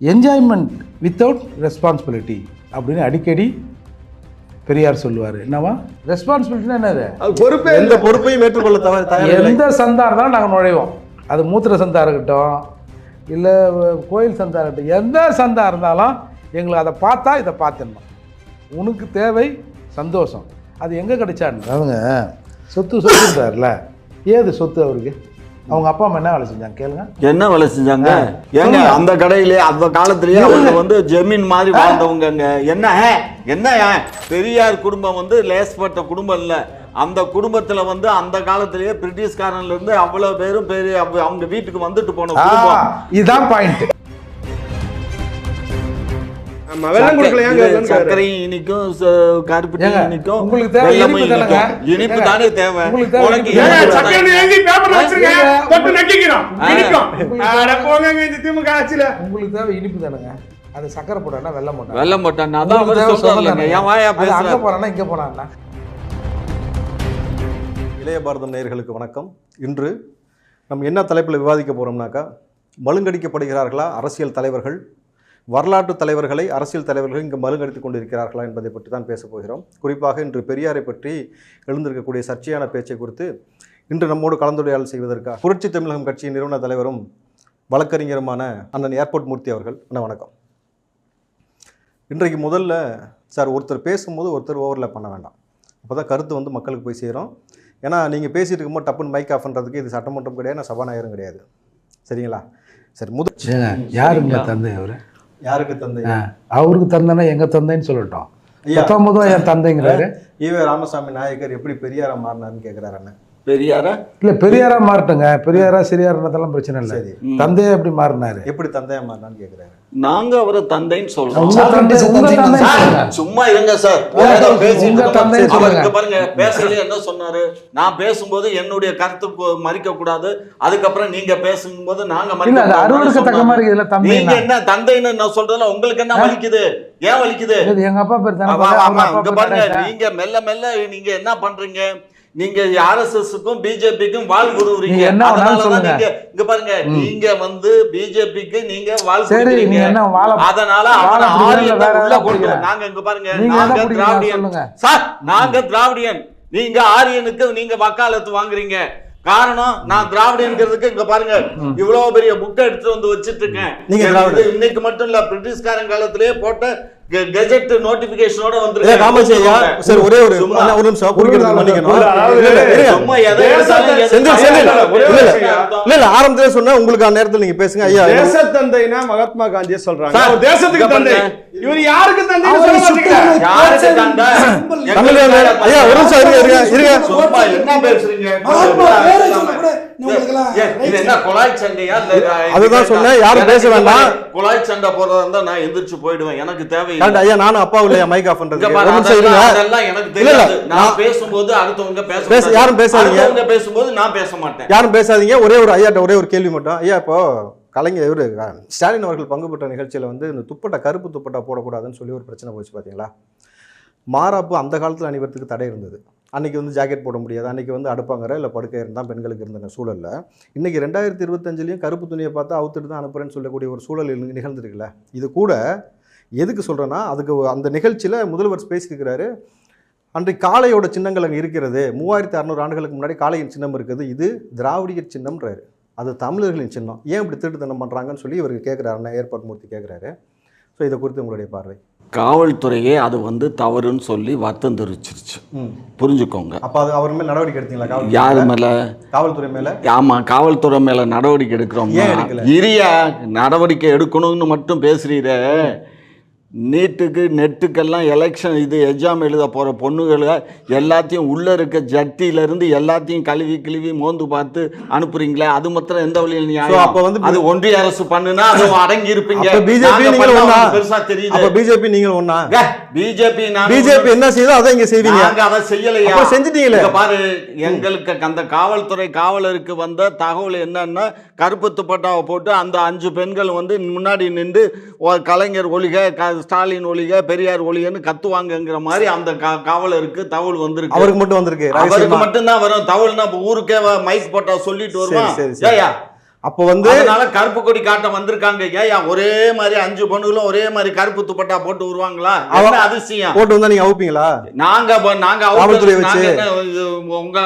Enjoyment without responsibility அப்படின்னு அடிக்கடி பெரியார் சொல்லுவார். என்னவா ரெஸ்பான்சிபிலிட்டினா என்னது? பொறுப்பு, எந்த பொறுப்பையும் ஏற்றுக்கொள்ள தவிர எந்த சந்தா இருந்தாலும் நாங்கள் நுழைவோம். அது மூத்திர சந்தா இருக்கட்டும், இல்லை கோயில் சந்தா இருக்கட்டும், எந்த சந்தா இருந்தாலும் எங்களுக்கு அதை பார்த்தா இதை பார்த்துடணும். உனக்கு தேவை சந்தோஷம். அது எங்கே கிடைச்சான்னு அவங்க சொத்துன்றார்ல, ஏது சொத்து அவருக்கு? அவங்க அப்பா அம்மா என்ன வேலை செஞ்சாங்க கேளுங்க. என்ன வேலை செஞ்சாங்க? ஏங்க அந்த கடையிலே அந்த காலத்திலேயே அவங்க வந்து ஜமீன் மாதிரி வாழ்ந்தவங்க. என்ன பெரியார் குடும்பம் வந்து லேஸ்பட்ட குடும்பம் இல்லை. அந்த குடும்பத்துல வந்து அந்த காலத்திலேயே பிரிட்டிஷ்காரன்ல இருந்து அவ்வளவு பேரும் அவங்க வீட்டுக்கு வந்துட்டு போன குடும்பம். இதுதான் பாயிண்ட். சர்க்கரையும் இனிக்கும், கருப்பு இனிக்கும், உங்களுக்கு இனிப்பு தானே தேவை. உங்களுக்கு தேவை இனிப்பு தானுங்க. அது சக்கரை போட்டா வெள்ளம் போட்டா வெள்ளம் போட்டான். அதான் அங்க போறானா இங்க போறான்னா. இளைய பாரதம் நேயர்களுக்கு வணக்கம். இன்று நம்ம என்ன தலைப்பில் விவாதிக்க போகிறோம்னாக்கா, மழுங்கடிக்கப்படுகிறார்களா அரசியல் தலைவர்கள், வரலாற்று தலைவர்களை அரசியல் தலைவர்கள் இங்கு மழுங்கடித்துக் கொண்டிருக்கிறார்களா என்பதை பற்றி தான் பேச போகிறோம். குறிப்பாக இன்று பெரியாரை பற்றி எழுந்திருக்கக்கூடிய சர்ச்சையான பேச்சை குறித்து இன்று நம்மோடு கலந்துரையாடல் செய்வதற்காக புரட்சி தமிழகம் கட்சியின் நிறுவன தலைவரும் வழக்கறிஞருமான அண்ணன் ஏர்போர்ட் மூர்த்தி அவர்கள். அண்ணா வணக்கம். இன்றைக்கு முதல்ல சார், ஒருத்தர் பேசும்போது ஒருத்தர் ஓவர்லேப் பண்ண வேண்டாம். அப்போ தான் கருத்து வந்து மக்களுக்கு போய் சேரும். ஏன்னா நீங்கள் பேசிகிட்டு இருக்கும்போது டப்புன்னு மைக் ஆஃப் பண்ணுறதுக்கு இது சட்டமன்றம் கிடையாது, நான் சபாநாயகரும் கிடையாது. சரிங்களா? சரி, யாருங்க தந்தை? அவர் யாருக்கு தந்தை? அவருக்கு தந்தைன்னா எங்க தந்தைன்னு சொல்லட்டும். 19 என் தந்தைங்கிறாரு. ஈவே ராமசாமி நாயக்கர் எப்படி பெரியாரா மாறினார்னு கேட்குறாரு அண்ணன். பெரியாரா? இல்ல பெரியாரா மாறட்டுங்க, பெரியாரா சிறியாருன்றதெல்லாம் பிரச்சனை இல்லை. தந்தையா எப்படி மாறினாரு? எப்படி தந்தையா மாறினான்னு கேட்குறாரு. நாங்க அவரை தந்தைன்னு சொல்றோம். சும்மா இருங்க சார். பாருங்க, பேசல என்ன சொன்னாரு? நான் பேசும்போது என்னுடைய கருத்து மறிக்க கூடாது, அதுக்கப்புறம் நீங்க பேசும்போது நாங்க நீங்க என்ன தந்தைன்னு நான் சொல்றதுல உங்களுக்கு என்ன வலிக்குது? ஏன் வலிக்குது? எங்க அப்பா பேர் பாருங்க, நீங்க மெல்ல மெல்ல நீங்க என்ன பண்றீங்க? நீங்க ஆர்எஸ்எஸ்க்கும் பிஜேபிக்கும் வாழ் குருவீங்க. இங்க பாருங்க, நீங்க வந்து பிஜேபிக்கு நீங்க வாழ் குருவீங்க. அதனால அவன ஆரியத்தை உள்ள கொண்டு நாங்க இங்க பாருங்க, நாங்க திராவிடியன் சார், நாங்க திராவிடியன். நீங்க ஆரியனுக்கு நீங்க வக்காலத்து வாங்குறீங்க. காரணம், நான் திராவிடங்கிறதுக்கு இங்க பாருங்க இவ்வளவு பெரிய புக்கை எடுத்து வந்து வச்சிட்டு இருக்கேன். இன்னைக்கு மட்டும் இல்ல, பிரிட்டிஷ்காரன் காலத்திலேயே போட்ட கெஜெட் நோட்டிபிகேஷனோட வந்திருக்கு. ராமச்சையா சார், ஒரே ஒரு நிமிஷம் குறுக்கிட்டு மன்னிக்கணும். இல்ல ஆரம்பத்திலே சொன்னா உங்களுக்கு அந்த நேரத்துல நீங்க பேசுங்க. ஐயா, தேச தந்தைனா மகாத்மா காந்தியே சொல்றாங்க. தேசத்துக்கு தந்தை. இவர் யாருக்கு தந்தை சொல்ல மாட்டீங்க? யாருக்கு தந்தை? ஐயா ஒரு நிமிஷம் இருங்க. சும்மா என்ன பேசுறீங்க? இது என்ன கொலாய் சண்டையா? அதுதான் சொன்னேன், யாரும் பேச வேண்டாம். கொலாய் சண்டை போறதா இருந்தா நான் எந்திரிச்சு போயிடுவேன். எனக்கு தேவை. ஐயா, நானும் அப்பா இல்லையா மைக் ஆஃப் பண்றது? எனக்கு தெரியாது. நான் பேசும்போது அடுத்தவங்க பேச, யாரும் பேசாதீங்க. பேசும்போது நான் பேச மாட்டேன். யாரும் பேசாதீங்க. ஒரே ஒரு ஐயாட்ட ஒரே ஒரு கேள்வி மட்டும். ஐயா, இப்போ கலைஞர் இவரு ஸ்டாலின் அவர்கள் பங்கு பெற்ற நிகழ்ச்சியில வந்து இந்த துப்பட்டா, கருப்பு துப்பட்டா போடக்கூடாதுன்னு சொல்லி ஒரு பிரச்சனை போச்சு பாத்தீங்களா? மாறாப்பு அந்த காலத்தில் அணிவதற்கு தடை இருந்தது. அன்றைக்கி வந்து ஜாக்கெட் போட முடியாது, அன்றைக்கி வந்து அடுப்பாங்கிற இல்லை படுக்கை இருந்தால் பெண்களுக்கு இருந்த சூழலில் இன்றைக்கி 2025 கருப்பு துணியை பார்த்து அவுத்துட்டு தான் அனுப்புகிறேன்னு சொல்லக்கூடிய ஒரு சூழல் நிகழ்ந்துருக்குல்ல. இது கூட எதுக்கு சொல்கிறேன்னா, அதுக்கு அந்த நிகழ்ச்சியில் முதல்வர் பேசியிருக்கிறாரு, அன்றைக்கு காளையோட சின்னங்கள் அங்கே இருக்கிறது, 3600 ஆண்டுகளுக்கு முன்னாடி காளையின் சின்னம் இருக்குது, இது திராவிடியர் சின்னம்ன்றாரு, அது தமிழர்களின் சின்னம், ஏன் இப்படி திருட்டுத்தனம் பண்ணுறாங்கன்னு சொல்லி இவர் கேட்குறாருன்னா ஏர்போர்ட் மூர்த்தி கேட்குறாரு. ஸோ இதை குறித்து உங்களுடைய பார்வை? காவல்துறையே அது வந்து தவறுன்னு சொல்லி வருத்தம் தெரிவிச்சிருச்சு. புரிஞ்சுக்கோங்க. அப்போ அது அவர் மேலே நடவடிக்கை எடுத்தீங்களா? யார் மேலே? காவல்துறை மேலே. ஆமாம், காவல்துறை மேலே நடவடிக்கை எடுக்கிறோம். இரியா நடவடிக்கை எடுக்கணும்னு மட்டும் பேசுறீர. நீட்டுக்கு நெட்டுக்கெல்லாம் எலெக்ஷன் இது எக்ஸாம் எழுத போகிற பொண்ணுகளை எல்லாத்தையும் உள்ளே இருக்க ஜட்டியிலேருந்து எல்லாத்தையும் கழுவி மோந்து பார்த்து அனுப்புறீங்களே, அது மாத்திரம் எந்த வழியில் நியாயம்? அப்போ வந்து அது ஒன்றிய அரசு பண்ணுனா அது அடங்கி இருப்பீங்க. பெருசா தெரியுது. பிஜேபி நீங்கள் ஒண்ணா? பிஜேபி என்ன செய்யுதோ அதை இங்க செய்வீங்க. நாங்க அதை செய்யலையா? செஞ்சுட்டீங்களே. பாரு, எங்களுக்கு அந்த காவல்துறை காவலருக்கு வந்த தகவல் என்னன்னா, கருப்பு துப்பட்டாவை போட்டு அந்த 5 பெண்கள் வந்து முன்னாடி நின்று கலைஞர் ஒழிக, ஸ்டாலின் ஒழிக, பெரியார் ஒழிகன்னு கத்துவாங்கங்கிற மாதிரி அந்த காவலருக்கு தகவல் வந்திருக்கு. அவருக்கு மட்டும் வந்திருக்கு. அவருக்கு மட்டும் தான் வரும் தகவல்னா. ஊருக்கே மைக் போட்டா சொல்லிட்டு வருவான். அப்போ வந்து அதனால கருப்பு கொடி காட்ட வந்திருக்காங்க. ஏன் ஒரே மாதிரி 5 பொண்ணுகளும் ஒரே மாதிரி கருப்பு துப்பட்டா போட்டு வருவாங்களா? என்ன அதிசயம்? போட்டு வந்தா நீங்க அவுப்பீங்களா? நாங்க காவல்துறை வச்சு உங்க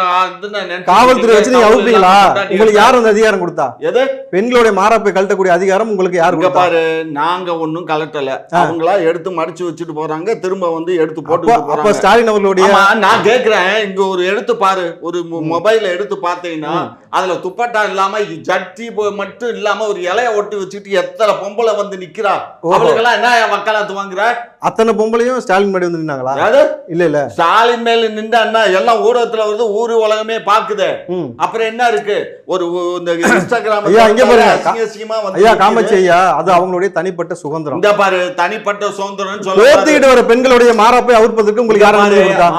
காவல்துறை வச்சு நீங்க அவுப்பீங்களா? உங்களுக்கு யார் அந்த அதிகாரம் கொடுத்தா? எது? பெண்களுடைய மாறாப்பை கழட்டக்கூடிய அதிகாரம் உங்களுக்கு யார் கொடுத்தா? பாரு, நாங்க ஒண்ணும் கலட்டல. அவங்களா எடுத்து மடிச்சு வச்சுட்டு போறாங்க, திரும்ப வந்து எடுத்து போட்டு அப்ப ஸ்டாலின் அவர்களுடைய நான் கேக்குறேன், இங்க ஒரு எடுத்து பாரு, ஒரு மொபைல எடுத்து பார்த்தீங்கன்னா அதுல துப்பட்டா இல்லாம ஜட்டி மட்டும் இல்லாம ஒரு இலைய ஒட்டி வச்சுட்டு எத்தனை பொம்பளை வந்து நிக்கிறா. அவளுக்கெல்லாம் என்ன வக்காலத்து வாங்குற? அத்தனை பொம்பளையும் ஸ்டாலின் மேல வந்து நின்னாங்களா? இல்ல இல்ல, ஸ்டாலின் மேல நின்றா எல்லாம் ஊடகத்துல வருது, ஊரு உலகமே பாக்குது. அப்புறம் என்ன இருக்கு? ஒரு இந்த இன்ஸ்டாகிராம் இங்க பாருங்க ஐயா, காமச்சி ஐயா, அது அவங்களுடைய தனிப்பட்ட சுதந்திரம். இந்த பாரு, தனிப்பட்ட சுதந்திரம் சொல்லிட்டு வர பெண்களுடைய மாறாப்பை அவுப்பதற்கு உங்களுக்கு யாரும்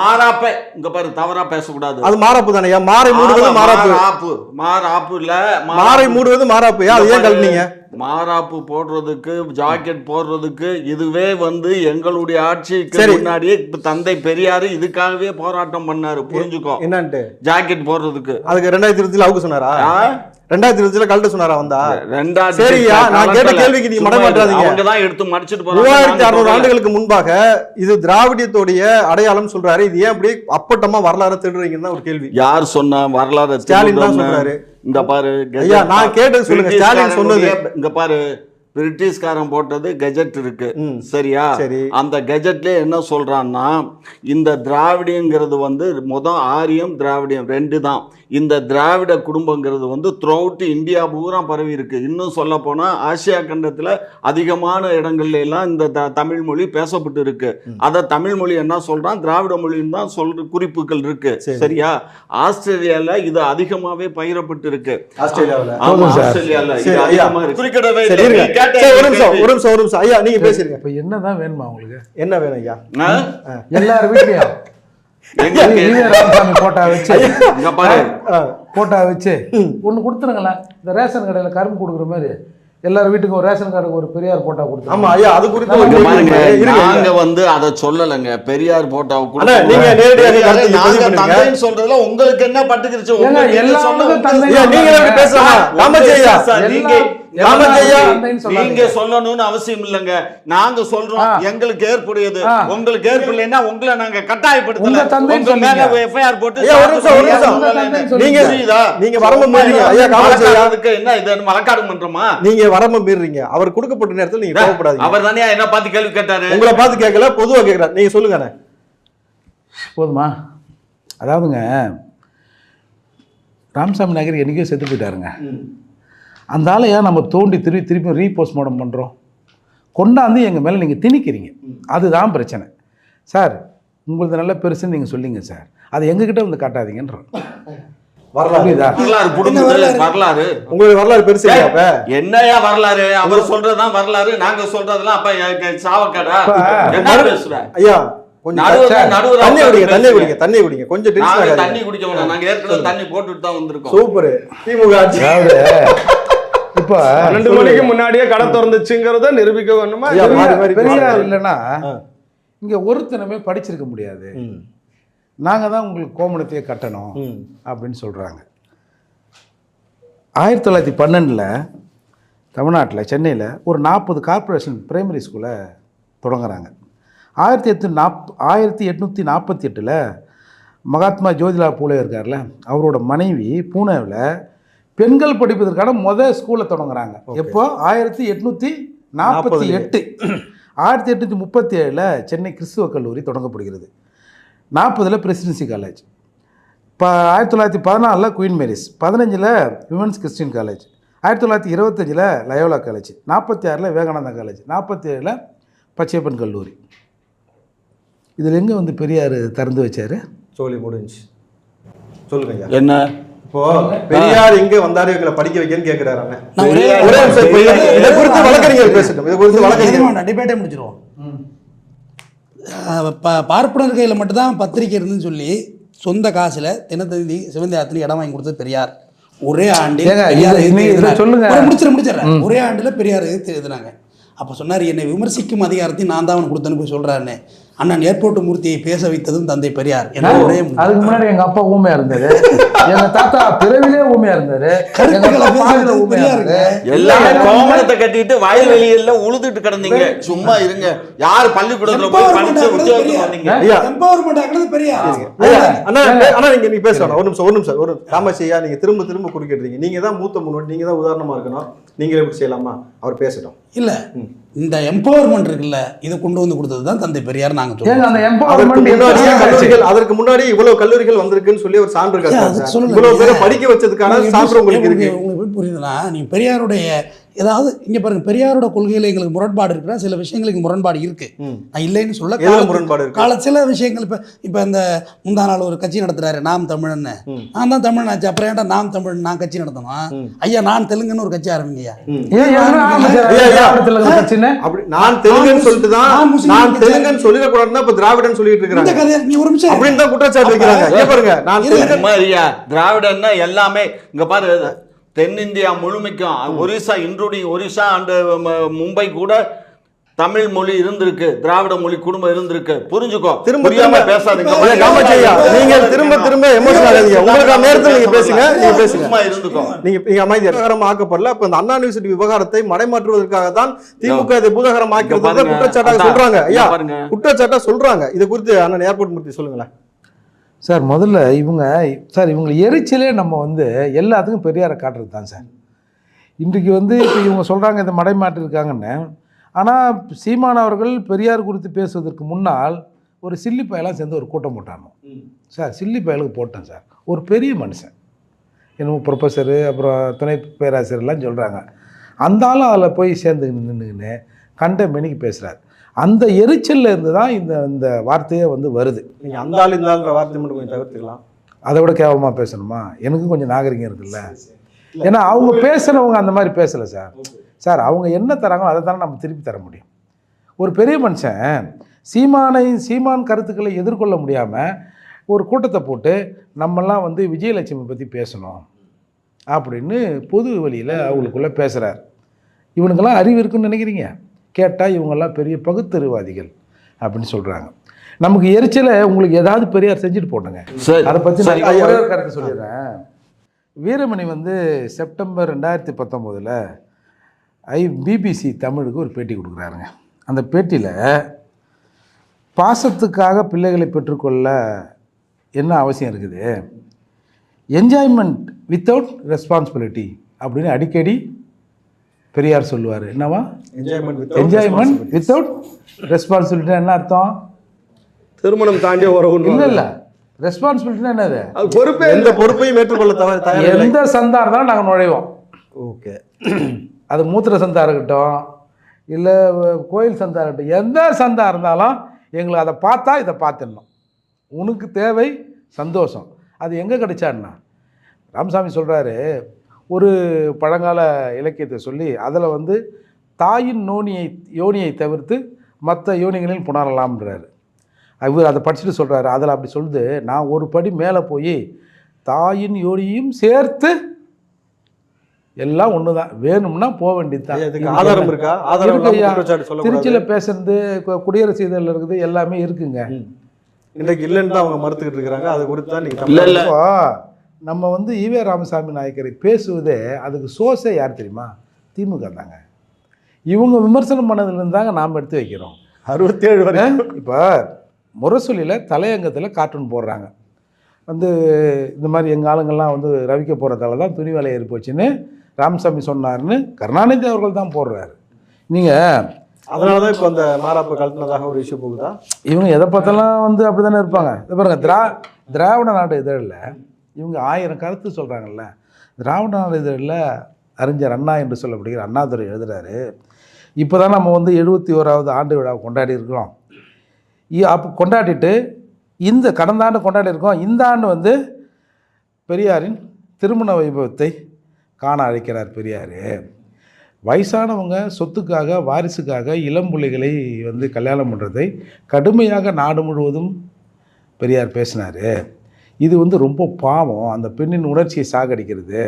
மாறாப்பை இங்க பாரு, தவறா பேசக்கூடாது. அது மாறாப்பு தானே? மாறை மூடுவது மாறாப்பு. மாறாப்பு இல்ல, மாறை மூடுவது மாறாப்பு. அது ஏன் கழட்டினீங்க? மாறாப்பு போடுறதுக்கு, ஜாக்கெட் போடுறதுக்கு இதுவே வந்து எங்களுடைய ஆட்சிக்கு முன்னாடியே தந்தை பெரியாரு இதுக்காகவே போராட்டம் பண்ணாரு. புரிஞ்சுக்கோ என்னன்ட்டு. ஜாக்கெட் போடுறதுக்கு அதுக்கு 2020 அவுக்கு சொன்னாரா? 2020 கழட்ட சொன்னாரா? வந்தா 2000. சரியா, நான் கேட்ட கேள்விக்கு நீங்க மட மாட்டாதீங்க. அவங்க தான் எடுத்து மடிச்சிட்டு போறாங்க. 3600 ஆண்டுகளுக்கு முன்பாக இது திராவிடத்தோடைய அடையாளம் சொல்றாரு. இது ஏன் அப்படி அப்பட்டமா வரலாறு திருடுறீங்கன்னு தான் ஒரு கேள்வி. யார் சொன்னா வரலாறு? ஸ்டாலின் தான் சொல்றாரு. இந்த பாரு ஐயா, நான் கேட்டது சொல்லுங்க. ஸ்டாலின் சொன்னது இங்க பாரு, பிரிட்டிஷ்காரன் போட்டது கெஜெட் இருக்கு, சரியா? அந்த கெஜெட்ல என்ன சொல்றான்னா, இந்த திராவிடங்கிறது வந்து ஆரியம் திராவிடியம் 2 தான். இந்த திராவிட குடும்பங்கிறது வந்து த்ரூஅவுட் இந்தியா பூரா பரவி இருக்கு. இன்னும் சொல்ல போனா ஆசியா கண்டத்துல அதிகமான இடங்கள்ல எல்லாம் இந்த தமிழ் மொழி பேசப்பட்டு இருக்கு. அத தமிழ் மொழி என்ன சொல்றான், திராவிட மொழின்னு தான் சொல்ற குறிப்புகள் இருக்கு, சரியா? ஆஸ்திரேலியால இது அதிகமாவே பயிரப்பட்டு இருக்கு. ஆஸ்திரேலியால இது அதிகமா இருக்கு. குறிப்பிடவே ஒரு நிமிஷம் ஐயா, நீங்க பேசுறீங்க. இப்ப என்னதான் வேணுமா உங்களுக்கு? என்ன வேணும் ஐயா? எல்லார் வீட்லயும் போட்டா வச்சு ஒண்ணு கொடுத்துருங்களேன். இந்த ரேஷன் கடையில கரும்பு கொடுக்குற மாதிரி எல்லார் வீட்டுக்கும் ஒரு ரேஷன் கார்டுக்கு ஒரு பெரியார் போட்டா கொடுத்து. ஆமா ஐயா, அது குறித்து நாங்க வந்து அதை சொல்லலைங்க. பெரியார் போட்டாவை கொடுத்து நீங்க நேரடியாக சொல்றதுல உங்களுக்கு என்ன பட்டுக்கிருச்சு? நீங்க சொல்லணும்னு அவசியம் இல்லங்க. நாங்க சொல்றோம், எங்களுக்கு ஏற்புடையது. உங்களுக்கு ஏற்படலைன்னா உங்களை நாங்க கட்டாயப்படுத்தல. உங்க மேல எஃப்ஐஆர் போட்டு நீங்க வரம்பு மீறீங்க ஐயா. காமச்சேரியாவுக்கு என்ன இது மலக்காடு பண்றோமா? நீங்க வரம்பு மீறீங்க. அவர் கொடுக்கப்பட்ட நேரத்தில் நீங்க கோவப்படாதீங்க. அவர் தானே என்ன பார்த்து கேள்வி கேட்டாரு. உங்களை பார்த்து கேட்கல, பொதுவா கேட்கிறார். நீங்க சொல்லுங்க. போதுமா? அதாவதுங்க, ராமசாமி நாயகர் என்னைக்கோ செத்து போயிட்டாருங்க. அந்த ஆளையா நம்ம தோண்டி திருப்பி ரீபோஸ்ட்மார்ட்டம் பண்ணுறோம். கொண்டாந்து எங்கள் மேலே நீங்கள் திணிக்கிறீங்க. அதுதான் பிரச்சனை சார். உங்களுக்கு நல்ல பெருசுன்னு நீங்கள் சொல்லிங்க சார், அதை எங்ககிட்ட வந்து காட்டாதீங்கன்றோம். வரலாறு உங்களுக்கு வரலாறு பெருசு என்னையா வரலாறு? அவர் சொல்றதுதான் வரலாறு, நாங்க சொல்றதெல்லாம் அப்ப சாவக்கடா என்ன பேசுறேன் ஐயா? தண்ணி குடிங்க கொஞ்சம். தண்ணி குடிக்க வேணாம், நாங்க ஏற்கனவே தண்ணி போட்டுட்டு தான் வந்திருக்கோம். சூப்பர். திமுக இப்ப 2 மணிக்கு முன்னாடியே கடை திறந்துச்சுங்கிறத நிரூபிக்க வேணுமா? பெரியார் இல்லைன்னா இங்க ஒருத்தனமே படிச்சிருக்க முடியாது. நாங்க தான் உங்களுக்கு கோமணத்தையே கட்டணும் அப்படின்னு சொல்றாங்க. 1912 தமிழ்நாட்டில் சென்னையில் ஒரு 40 கார்பரேஷன் பிரைமரி ஸ்கூலை தொடங்குறாங்க. 1848 மகாத்மா ஜோதிலால் பூலே இருக்கார்ல, அவரோட மனைவி பூனேவில் பெண்கள் படிப்பதற்கான முதல் ஸ்கூலை தொடங்குறாங்க. எப்போ? 1848. 1837 சென்னை கிறிஸ்துவ கல்லூரி தொடங்கப்படுகிறது. 40 Presidency College, 1914 Queen Mary's, 15 Women's Christian College, 1925 Loyola College, 46 Vivekananda College, 47 Pachaiyappan கல்லூரி. இதில் எங்கே வந்து பெரியார் திறந்து வச்சாரு? சொல்லி முடிஞ்சு சொல்லுங்க என்ன. இப்போ பெரியார் இங்க வந்தாரு எங்களை படிக்க வைக்கன்னு கேட்கிறாரு. இதை குறித்து வழக்கறிஞர் பேசட்டும். இதை குறித்து வழக்கறிஞர் டிபேட்டே முடிச்சிருவோம். பார்ப்பனர் கையில் மட்டும்தான் பத்திரிக்கை இருந்துன்னு சொல்லி சொந்த காசுல தினத்தந்தி சிவந்தியாத்திரி இடம் வாங்கி கொடுத்தது பெரியார். ஒரே ஆண்டு முடிச்சிடறேன். ஒரே ஆண்டுல பெரியார் எதிர்த்து எழுதுனாங்க. அப்போ சொன்னார், என்னை விமர்சிக்கும் அதிகாரத்தையும் நான் தான் அவனுக்கு கொடுத்தேன்னு போய் சொல்கிறாருன்னு. அண்ணன் ஏர்போர்ட் மூர்த்தியை பேச வைத்ததும் தந்தை பெரியார் என்ற ஒரே அதுக்கு முன்னாடி எங்க அப்பா ஊமையா இருந்தாரு, எங்க தாத்தா பிறவிலே ஊமையா இருந்தாரு, கருத்துக்களை பேசுறது பெரியாருங்க. எல்லாமே கோமணத்தை கட்டிட்டு வயல்வெளியில உழுதுட்டு கிடந்தீங்க. சும்மா இருங்க. யார் பள்ளிக்கூடத்துல போய் படிச்சு உத்தியோகத்துக்கு வந்தீங்க? எம்பவர்மெண்ட் ஆக்குறது பெரியார். ஆனா நீங்க பேசணும். ஒரு நிமிஷம் ஒரு காமாட்சி ஐயா, நீங்க திரும்ப திரும்ப குறுக்கிடுறீங்க. நீங்க தான் மூத்த முன்னோடி, நீங்க தான் உதாரணமா இருக்கணும். நீங்களே எப்படி செய்யலாமா? அவர் பேசட்டும். இல்ல இந்த எம்பவர்மெண்ட் இருக்குல்ல, இதை கொண்டு வந்து கொடுத்தது தான் தந்தை பெரியார். நாங்க ஏங்க அந்த சொல்றோம் empowerment அதற்கு முன்னாடி இவ்வளவு கல்லூரிகள் வந்திருக்குன்னு சொல்லி ஒரு சான்று சொல்லுங்க. இவ்வளவு பேரை படிக்க வச்சதுக்கான சான்று உங்களுக்கு இருக்கு. உங்களுக்கு புரியுதுன்னா, நீங்க பெரியாருடைய ஏதாவது இங்க பாருங்க, பெரியாரோட கொள்கையில எங்களுக்கு முரண்பாடு இருக்குன்னா சில விஷயங்களுக்கு முரண்பாடு இருக்கு. நான் இல்லைன்னு சொல்ல, முரண்பாடு இருக்கு. கால சில விஷயங்கள் இப்ப இந்த முந்தா நாள் ஒரு கட்சி நடத்துறாரு, நாம் தமிழன்னு. நான் தான் தமிழ் ஆச்சு, அப்புறம் ஏன்டா நாம் தமிழ் நான் கட்சி நடத்தணும்? ஐயா நான் தெலுங்குன்னு ஒரு கட்சி ஆரம்பிங்கய்யா. அப்படி நான் தெலுங்குன்னு சொல்லிட்டு தான் நான் தெலுங்குன்னு சொல்லிடக்கூடாதுன்னா இப்ப திராவிடன் சொல்லிட்டு இருக்காங்க. நீ ஒரு நிமிஷம் அப்படின்னு தான் குற்றச்சாட்டு வைக்கிறாங்க. இங்க பாருங்க, நான் திராவிடன்னா எல்லாமே இங்க பாரு, தென்னிந்தியா முழுமைக்கும் ஒரிசா இன்க்ளூடிங் ஒரிசா அண்ட் மும்பை கூட தமிழ் மொழி இருந்திருக்கு, திராவிட மொழி குடும்பம் இருந்திருக்கு. புரிஞ்சுக்கோ, புரியாம பேசாதீங்க. நீங்க திரும்ப திரும்ப எமோஷனல் ஆகாதீங்க. உங்களுக்கு நேரத்துல நீங்க பேசுங்க, நீங்க பேசுங்க. சும்மா இருந்துக்கோ. நீங்க அமைதியா விவகாரம் ஆக்கப்படல. அப்ப இந்த அண்ணா யூனிவர்சிட்டி விவகாரத்தை மடைமாற்றுவதற்காக தான் திமுக இதை பூதாகரம் ஆக்கிறதுக்கு குற்றச்சாட்டாக சொல்றாங்க. ஐயா குற்றச்சாட்டா சொல்றாங்க. இது குறித்து அண்ணன் ஏர்போர்ட் மூர்த்தி சொல்லுங்களேன். சார் முதல்ல இவங்க எரிச்சலே நம்ம வந்து எல்லாத்துக்கும் பெரியாரை காட்டுறது தான் சார். இன்றைக்கு வந்து இப்போ இவங்க சொல்கிறாங்க இந்த மடைமாற்றி இருக்காங்கன்னு. ஆனால் சீமான் அவர்கள் பெரியார் குறித்து பேசுவதற்கு முன்னால் ஒரு சில்லி பயலாம் சேர்ந்து ஒரு கூட்டம் போட்டானோ சார். சில்லி பயலுக்கு போட்டேன் சார். ஒரு பெரிய மனுஷன், என்னமோ ப்ரொஃபஸரு, அப்புறம் துணை பேராசிரியர்லாம் சொல்கிறாங்க. அந்த ஆளும் அதில் போய் சேர்ந்து நின்றுன்னு கண்ட மெனிக்கு பேசுகிறார். அந்த எரிச்சலில் இருந்து தான் இந்த வார்த்தையே வந்து வருது. நீங்கள் அந்த ஆள் இந்த ஆளுன்ற வார்த்தை மட்டும் கொஞ்சம் தவிர்த்துக்கலாம். அதை விட கேவலமாக பேசணுமா? எனக்கும் கொஞ்சம் நாகரிகம் இருக்குல்ல. ஏன்னா அவங்க பேசுகிறவங்க அந்த மாதிரி பேசலை சார். சார் அவங்க என்ன தராங்களோ அதை தானே நம்ம திருப்பி தர முடியும். ஒரு பெரிய மனுஷன் சீமான் கருத்துக்களை எதிர்கொள்ள முடியாமல் ஒரு கூட்டத்தை போட்டு நம்மெல்லாம் வந்து விஜயலட்சுமி பற்றி பேசணும் அப்படின்னு பொது வழியில் அவங்களுக்குள்ளே பேசுகிறார். இவனுக்கெல்லாம் அறிவு இருக்குன்னு நினைக்கிறீங்க? கேட்டால் இவங்கெல்லாம் பெரிய பகுத்தறிவாதிகள் அப்படின்னு சொல்கிறாங்க. நமக்கு எரிச்சலை உங்களுக்கு ஏதாவது பெரியார் செஞ்சுட்டு போட்டுங்க. அதை பற்றி நான் ஒரே ஒரு கருத்து சொல்லிடுறேன். வீரமணி வந்து செப்டம்பர் 2019 பிபிசி தமிழுக்கு ஒரு பேட்டி கொடுக்குறாருங்க. அந்த பேட்டியில் பாசத்துக்காக பிள்ளைகளை பெற்றுக்கொள்ள என்ன அவசியம் இருக்குது, என்ஜாய்மெண்ட் வித்தவுட் ரெஸ்பான்சிபிலிட்டி அப்படின்னு அடிக்கடி பெரியார் சொல்லுவார். என்னவா என்ஜாய்மெண்ட் வித்தவுட் ரெஸ்பான்சிபிலிட்டி? என்ன அர்த்தம்? திருமணம் தாண்டிய உறவு இல்லை. ரெஸ்பான்சிபிலிட்டினா என்னது? பொறுப்பு. எந்த பொறுப்பையும் ஏற்றுக்கொள்ள தவிர எந்த சந்தா இருந்தாலும் நாங்கள் நுழைவோம். ஓகே, அது மூத்திர சந்தா இருக்கட்டும், இல்லை கோயில் சந்தா இருக்கட்டும், எந்த சந்தா இருந்தாலும் எங்களுக்கு அதை பார்த்தா இதை பார்த்துடணும். உனக்கு தேவை சந்தோஷம். அது எங்கே கிடைச்சான்னா, ராமசாமி சொல்கிறாரு ஒரு பழங்கால இலக்கியத்தை சொல்லி அதில் வந்து தாயின் யோனியை தவிர்த்து மற்ற யோனிகளில் புணரலாம்ன்றாரு. இவர் அதை படிச்சுட்டு சொல்கிறாரு. அதில் அப்படி சொல்லுது, நான் ஒரு படி மேலே போய் தாயின் யோனியும் சேர்த்து எல்லாம் ஒன்று தான், வேணும்னா போக வேண்டியது தான். ஆதாரம் இருக்கா? திருச்சியில் பேசுறது, குடியரசு இதழில் இருக்குது, எல்லாமே இருக்குங்க. இன்றைக்கு இல்லைன்னு தான் அவங்க மறுத்துக்கிட்டு இருக்கிறாங்க. அது குறித்து தான் நீங்கள் நம்ம வந்து ஈவே ராமசாமி நாயக்கரை பேசுவதே அதுக்கு சோர்ஸே யார் தெரியுமா? திமுக தாங்க. இவங்க விமர்சனம் பண்ணதுலேருந்து தாங்க நாம் எடுத்து வைக்கிறோம். 67 வரை. இப்போ முரசொலியில் தலையங்கத்தில் கார்ட்டூன் போடுறாங்க. வந்து இந்த மாதிரி எங்கள் ஆளுங்கள்லாம் வந்து ரவிக்க போகிறதால தான் துணி விலை ஏறி போச்சுன்னு ராமசாமி சொன்னார்னு கருணாநிதி அவர்கள் தான் போடுறாரு. நீங்கள் அதனால தான் இப்போ அந்த மாறாப்பு கலத்தினதாக ஒரு இஷ்யூ போகுதா? இவங்க எதை பார்த்தாலும் வந்து அப்படி தானே இருப்பாங்க. இது பாருங்க, திராவிட நாடு இதழில் இவங்க 1000 கருத்து சொல்கிறாங்கல்ல. திராவிட நாடு இதழில் அறிஞர் அண்ணா என்று சொல்லப்படுகிற அண்ணாதுரை எழுதுகிறாரு. இப்போ தான் நம்ம வந்து 71வது ஆண்டு விழாவை கொண்டாடி இருக்கிறோம். அப்போ கொண்டாடிட்டு இந்த கடந்த ஆண்டு கொண்டாடி இருக்கோம். இந்த ஆண்டு வந்து பெரியாரின் திருமண வைபவத்தை காண அழைக்கிறார் பெரியார். வயசானவங்க சொத்துக்காக, வாரிசுக்காக இளம்பிள்ளைகளை வந்து கல்யாணம் பண்ணுறதை கடுமையாக நாடு முழுவதும் பெரியார் பேசினார். இது வந்து ரொம்ப பாவம், அந்த பெண்ணின் உணர்ச்சியை சாகடிக்கிறது.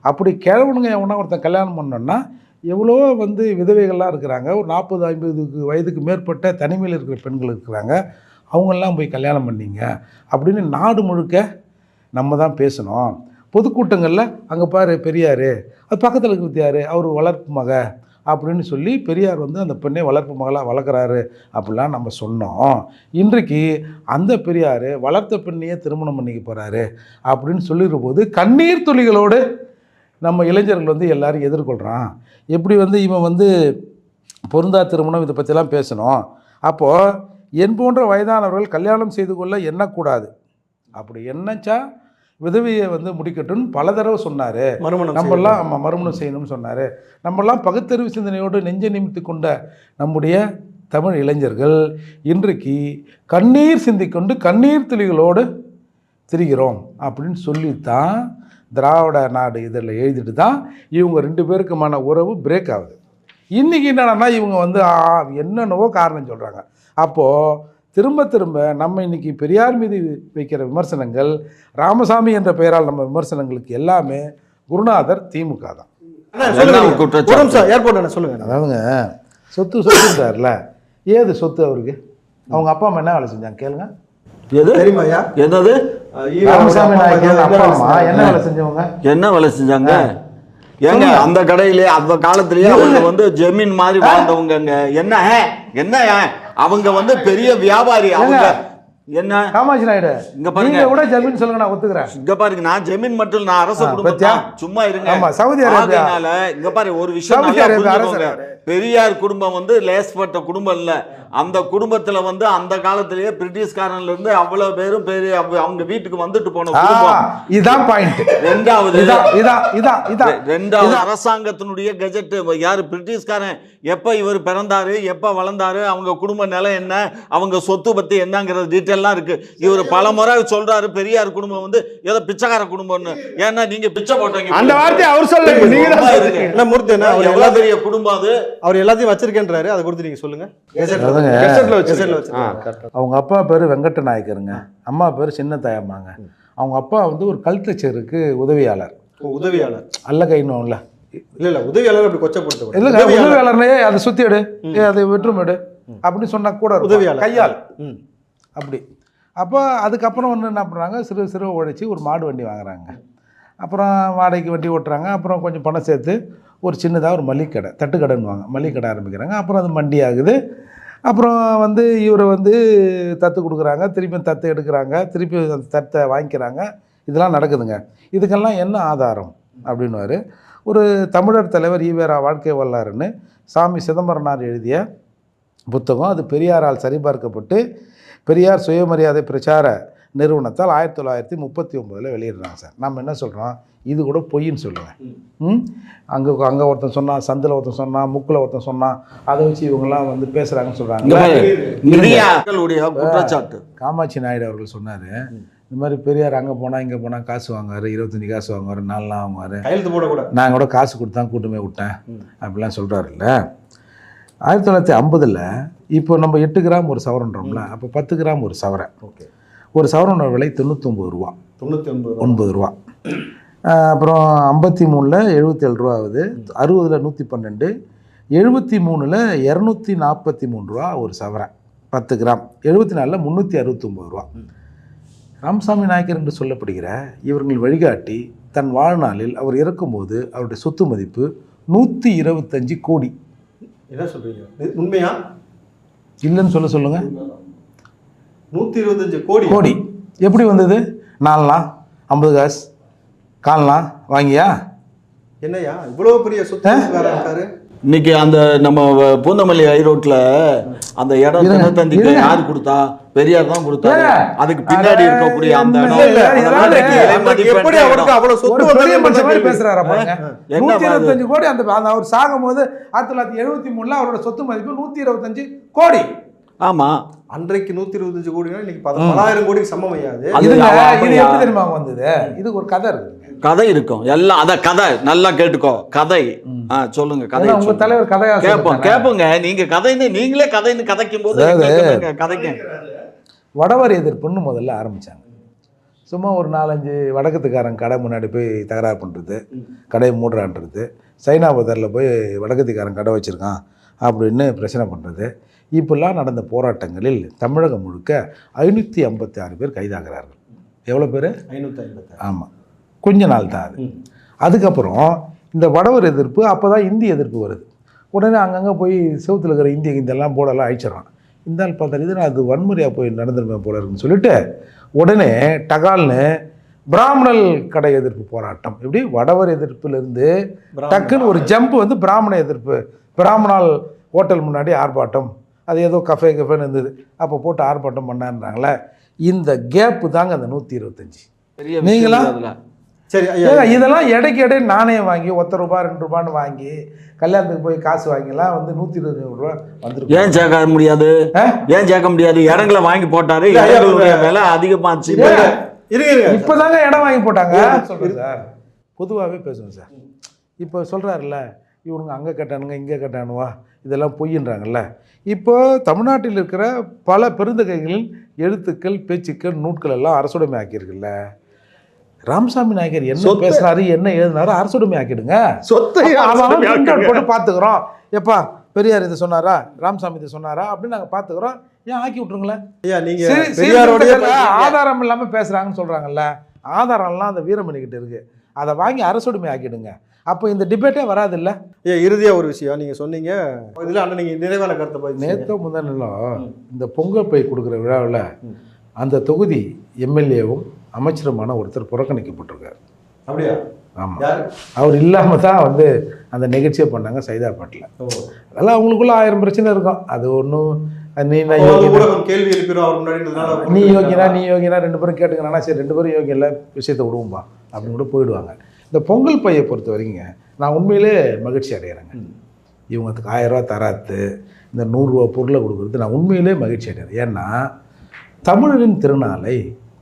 அப்படி கிழவனுங்க எவனா ஒருத்தன் கல்யாணம் பண்ணோன்னா எவ்வளோ வந்து விதவைகள்லாம் இருக்கிறாங்க, ஒரு 40-50 வயதுக்கு மேற்பட்ட தனிமையில் இருக்கிற பெண்கள் இருக்கிறாங்க, அவங்கெல்லாம் போய் கல்யாணம் பண்ணிங்க அப்படின்னு நாடு முழுக்க நம்ம தான் பேசணும். பொதுக்கூட்டங்களில் அங்கே பாரு பெரியார், அது பக்கத்தில் இருக்கிறது யார், அவர் வளர்ப்பு மக அப்படின்னு சொல்லி பெரியார் வந்து அந்த பெண்ணை வளர்ப்பு மகளாக வளர்க்குறாரு அப்படிலாம் நம்ம சொன்னோம். இன்றைக்கு அந்த பெரியார் வளர்த்த பெண்ணையே திருமணம் பண்ணிக்க போகிறாரு அப்படின்னு சொல்லிடுற போது கண்ணீர் துளிகளோடு நம்ம இளைஞர்கள் வந்து எல்லாரும் எதிர்கொள்கிறான். எப்படி வந்து இவன் வந்து பொருந்தா திருமணம் இதை பற்றிலாம் பேசணும். அப்போது என் போன்ற வயதானவர்கள் கல்யாணம் செய்து கொள்ள எண்ணக்கூடாது. அப்படி என்னச்சா விதவையை வந்து முடிக்கட்டும்னு பல தடவை சொன்னார். நம்மெல்லாம் மறுமணம் செய்யணும்னு சொன்னார். நம்மெல்லாம் பகுத்தறிவு சிந்தனையோடு நெஞ்சை நிமித்து கொண்ட நம்முடைய தமிழ் இளைஞர்கள் இன்றைக்கு கண்ணீர் சிந்திக்கொண்டு கண்ணீர் துளிகளோடு திரிகிறோம் அப்படின்னு சொல்லித்தான் திராவிட நாடு இதில் எழுதிட்டு தான் இவங்க 2 பேருக்குமான உறவு பிரேக் ஆகுது. இன்றைக்கி என்னன்னா இவங்க வந்து என்னென்னவோ காரணம் சொல்கிறாங்க. அப்போது திரும்ப திரும்ப நம்ம இன்றைக்கி பெரியார் மீது வைக்கிற விமர்சனங்கள், ராமசாமி என்ற பெயரால் நம்ம விமர்சனங்களுக்கு எல்லாமே குருநாதர் திமுக தான். அதாவதுங்க சொத்துன்றார்ல, ஏது சொத்து அவருக்கு? அவங்க அப்பா அம்மா என்ன வேலை செஞ்சாங்க கேளுங்க. என்னது ராமசாமி நாயக்கர் அப்பா அம்மா என்ன வேலை செஞ்சவங்க? என்ன வேலை செஞ்சாங்க? ஏங்க அந்த கடையிலே அந்த காலத்திலேயே அவங்க வந்து ஜமீன் மாதிரி வாழ்ந்தவங்க. என்ன அவங்க வந்து பெரிய வியாபாரி. அவங்க என்ன காமாட்சி நாயுடு இங்க பாருங்க, கூட ஜமீன் சொல்லுங்க, நான் ஒத்துக்கிறேன். இங்க பாருங்க, நான் ஜமீன் மட்டும், நான் அரச குடும்பம். சும்மா இருங்க. ஆமா, சவுதி அரேபியால இங்க பாருங்க ஒரு விஷயம் நல்லா புரிஞ்சுக்கோங்க. பெரியார் குடும்பம் வந்து லேஸ்பட்ட குடும்பம் இல்ல. அந்த குடும்பத்துல வந்து அந்த காலத்திலேயே பிரிட்டிஷ்காரன்ல இருந்து அவ்வளவு பேரும் பெரிய அவங்க வீட்டுக்கு வந்துட்டு போன குடும்பம். இதான் பாயிண்ட். ரெண்டாவது அரசாங்கத்தினுடைய கெஜெட். யாரு பிரிட்டிஷ்காரன் எப்ப இவர் பிறந்தாரு, எப்ப வளர்ந்தாரு, அவங்க குடும்ப நிலை என்ன, அவங்க சொத்து பத்தி என்னங்கிற டீட்டெயிலாம் இருக்கு. இவர் பல முறை சொல்றாரு பெரியார் குடும்பம் வந்து ஏதோ பிச்சைக்கார குடும்பம்னு. ஏன்னா நீங்க பிச்சை போட்டீங்க, அந்த வார்த்தையை அவர் சொல்லுங்க. நீங்க தான் என்ன மூர்த்தி, எவ்வளவு பெரிய குடும்பம் அது. அவர் எல்லாத்தையும் வச்சிருக்கேன்றாரு, அதை கொடுத்து நீங்க சொல்லுங்க. அவங்க அப்பா பேரு வெங்கட்ட நாயக்கருங்க, அம்மா பேரு சின்ன தாயம்மாங்க. அவங்க அப்பா வந்து ஒரு கல்தச்சருக்கு உதவியாளர். அல்ல கைனும்ல இல்ல உதவியாளர் அப்படி கொச்சப்படுத்த இல்ல, உதவியாளர்னே அதை சுத்தி எடு, அதை வெற்றும் எடு அப்படின்னு சொன்னா கூட உதவியாளர் கையால் அப்படி. அப்போ அதுக்கப்புறம் வந்து என்ன பண்ணுறாங்க, சிறு உழைச்சி ஒரு மாடு வண்டி வாங்குறாங்க. அப்புறம் வாடகைக்கு வண்டி ஓட்டுறாங்க. அப்புறம் கொஞ்சம் பணம் சேர்த்து ஒரு சின்னதாக ஒரு மளிகை கடை, தட்டுக்கடைன்னு மளிகை கடை ஆரம்பிக்கிறாங்க. அப்புறம் அது மண்டி ஆகுது. அப்புறம் வந்து இவரை வந்து தத்து கொடுக்குறாங்க, திருப்பி தத்து எடுக்கிறாங்க, திருப்பி அந்த தத்தை வாங்கிக்கிறாங்க. இதெல்லாம் நடக்குதுங்க. இதுக்கெல்லாம் என்ன ஆதாரம் அப்படின்னுவார். ஒரு தமிழர் தலைவர் ஈவேரா வாழ்க்கை வரலாறுன்னு சாமி சிதம்பரனார் எழுதிய புத்தகம், அது பெரியாரால் சரிபார்க்கப்பட்டு பெரியார் சுயமரியாதை பிரச்சார நிறுவனத்தால் 1939 வெளியிடுறாங்க சார். நம்ம என்ன சொல்கிறோம், இது கூட பொய்ன்னு சொல்லுவேன். அங்கே ஒருத்தன் சொன்னான், சந்தில் ஒருத்தன் சொன்னான், முக்கில் ஒருத்தன் சொன்னான், அதை வச்சு இவங்கெல்லாம் வந்து பேசுகிறாங்கன்னு சொல்கிறாங்க. காமாட்சி நாயுடு அவர்கள் சொன்னார், இந்த மாதிரி பெரியார் அங்கே போனால் இங்கே போனால் காசு வாங்குவார், 25 காசு வாங்குவார், 4 நாள் வாங்குவார், கையெழுத்து போடக்கூடாது, நான் கூட காசு கொடுத்தா கூட்டமே விட்டேன் அப்படிலாம் சொல்கிறாருல்ல. 1950 இப்போ நம்ம 8 கிராம் ஒரு சவரன்றோம்ல, அப்போ 10 கிராம் ஒரு சவரன். ஒரு சவரனோட விலை 99 ரூபா, 99 ரூபா. அப்புறம் 53 77 ரூபா ஆகுது, 60 112, 73 243 ரூபா ஒரு சவரன் 10 கிராம், 74 369 ரூபா. ராமசாமி நாயக்கர் என்று சொல்லப்படுகிற இவர்கள் வழிகாட்டி தன் வாழ்நாளில் அவர் இறக்கும்போது அவருடைய சொத்து மதிப்பு 125 கோடி. என்ன சொல்றீங்க, உண்மையா? இல்லைன்னு சொல்லுங்க. 125 கோடி கோடி எப்படி வந்தது? 4 நாள் 50 காசு, 4 நாள் வாங்கியா? என்னையா இவ்வளவு பெரிய சொத்து இருக்காரு? இன்னைக்கு அந்த நம்ம பூந்தமல்லி ஹைரோட்ல அந்த இடம் தினத்தந்திக்கு யாரு கொடுத்தா? பெரியார் தான் கொடுத்தாரு. அதுக்கு பின்னாடி இருக்கக்கூடிய அந்த எப்படி அவருக்கு அவ்வளவு சொத்து பெரிய மனுஷன் மாதிரி பேசுறாரு பாருங்க. 125 கோடி. அந்த அவர் சாகும்போது 1973 அவரோட சொத்து மதிப்பு 125 கோடி. ஆமா, அன்றைக்கு 125 கோடினா இன்னைக்கு 10,000 கோடிக்கு சமம் ஐயாது. இது எப்படி தெரியுமா வந்தது? இது ஒரு கதை இருக்கு, கதை இருக்கும் எல்லாம். அத கதை நல்லா கேட்டுக்கோ, கதை. சொல்லுங்க கதை. உங்க தலைவர் கதையா கேப்போங்க. நீங்க கதைன்னு நீங்களே கதைன்னு கதைக்கும் போது கதைக்கு வடவர் எதிர்ப்புன்னு முதல்ல ஆரம்பிச்சாங்க. சும்மா ஒரு 4-5 வடக்கத்துக்காரன் கடை முன்னாடி போய் தகராறு பண்ணுறது, கடையை மூடுறான்றது, சைனா பஜாரில் போய் வடகத்திக்காரன் கடை வச்சுருக்கான் அப்படின்னு பிரச்சனை பண்ணுறது. இப்படிலாம் நடந்த போராட்டங்களில் தமிழகம் முழுக்க 556 பேர் கைதாகிறார்கள். எவ்வளோ பேர்? 556. ஆமாம், கொஞ்ச நாள் தான் அது. அதுக்கப்புறம் இந்த வடவர் எதிர்ப்பு, அப்போ தான் இந்தி எதிர்ப்பு வருது. உடனே அங்கங்கே போய் செவுத்தில் இருக்கிற இந்தியெல்லாம் போர்டெல்லாம் அழிச்சிடறான். இந்த ஆள் பார்த்தா அது வன்முறையாக போய் நடந்துருமே போல இருக்குன்னு சொல்லிட்டு உடனே டகால்னு பிராமணல் கடை எதிர்ப்பு போராட்டம், இப்படி வடவர் எதிர்ப்புலேருந்து டக்குன்னு ஒரு ஜம்ப் வந்து பிராமண எதிர்ப்பு. பிராமணால் ஹோட்டல் முன்னாடி ஆர்ப்பாட்டம், அது ஏதோ கஃபேன்னு இருந்தது, அப்போ போட்டு ஆர்ப்பாட்டம் பண்ணான்றாங்களே. இந்த கேப்பு தாங்க அந்த 125. நீங்களா சரி ஐயா, இதெல்லாம் இடைக்கு இடை நாணயம் வாங்கி ₹1 ₹2 வாங்கி கல்யாணத்துக்கு போய் காசு வாங்கிலாம் வந்து 125 ரூபா வந்துருக்கு. ஏன் சேர்க்க முடியாது? ஏன் சேர்க்க முடியாது? இடங்களை வாங்கி போட்டாரு, இடங்களுடைய விலை அதிகமாச்சு. இப்போதாங்க இடம் வாங்கி போட்டாங்க சொல்கிறேன் சார். பொதுவாகவே பேசுவேன் சார். இப்போ சொல்கிறாருல்ல, இவனுங்க அங்கே கட்டானுங்க இங்கே கட்டானுவா, இதெல்லாம் பொய்யின்றாங்கல்ல. இப்போ தமிழ்நாட்டில் இருக்கிற பல பெருந்தகைகளின் எழுத்துக்கள், பேச்சுக்கள், நூட்கள் எல்லாம் அரசுடைமை ஆக்கியிருக்குல்ல. ராமசாமி நாயக்கர் என்ன பேசுறாரு, என்ன எழுதினாரு, அரசுடைமை ஆக்கிடுங்க. போட்டு பார்த்துக்கிறோம். எப்பா பெரியார் இதை சொன்னாரா, ராமசாமி இதை சொன்னாரா அப்படின்னு நாங்கள் பார்த்துக்கிறோம். ஏன் ஆக்கி விட்டுருங்களேன். ஆதாரம் இல்லாமல் பேசுகிறாங்கன்னு சொல்கிறாங்கல்ல, ஆதாரம்லாம் அந்த வீரமணிக்கிட்ட இருக்கு, அதை வாங்கி அரசுடைமை ஆக்கிடுங்க. அப்போ இந்த டிபேட்டே வராது இல்லை. இறுதியாக ஒரு விஷயம் நீங்கள் சொன்னீங்க, இதில் அண்ணன் நீங்கள் நிறைவான கருத்தை நேற்று முதல்ல இந்த பொங்கல் பை கொடுக்குற விழாவில் அந்த தொகுதி எம்எல்ஏவும் அமைச்சருமான ஒருத்தர் புறக்கணிக்கப்பட்டிருக்கார். அப்படியா? ஆமாம், அவர் இல்லாமல் தான் வந்து அந்த நிகழ்ச்சியை பண்ணாங்க சைதாப்பேட்டில். அதெல்லாம் அவங்களுக்குள்ள 1000 பிரச்சனை இருக்கும். அது ஒன்றும் நீ கேள்வி எழுப்பிடுவோம், நீ யோகினா 2 பேரும் கேட்டுக்கிறானா, சரி 2 பேரும் யோகி இல்லை, விஷயத்தை விடுவோம்பா அப்படின்னு கூட போயிடுவாங்க. இந்த பொங்கல் பையை பொறுத்த வரைக்குங்க நான் உண்மையிலே மகிழ்ச்சி அடைகிறேங்க. இவங்களுக்கு 1000 ரூபா தராத்து, இந்த 100 ரூபா பொருளை கொடுக்குறது நான் உண்மையிலே மகிழ்ச்சி அடைகிறேன். ஏன்னா தமிழரின் திருநாளை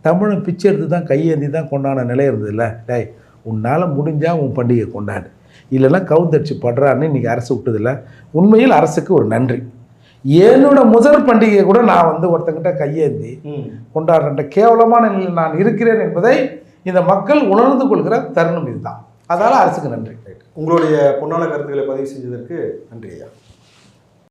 தமிழன் பிச்சை எடுத்து தான் கையேந்தி தான் கொண்டாட நிலை இருந்ததில்ல. டேய், உன்னால் முடிஞ்சால் உன் பண்டிகை கொண்டாடு, இல்லைன்னா கவுந்தடிச்சு படுறான்னு இன்றைக்கி அரசு விட்டதில்ல. உண்மையில் அரசுக்கு ஒரு நன்றி. என்னோட முதல் பண்டிகையை கூட நான் வந்து ஒருத்தங்கிட்ட கையேந்தி கொண்டாடுற கேவலமான நிலையில் நான் இருக்கிறேன் என்பதை இந்த மக்கள் உணர்ந்து கொள்கிற தருணம் இதுதான். அதனால் அரசுக்கு நன்றி. உங்களுடைய பொன்னான கருத்துக்களை பதிவு செஞ்சதற்கு நன்றி ஐயா.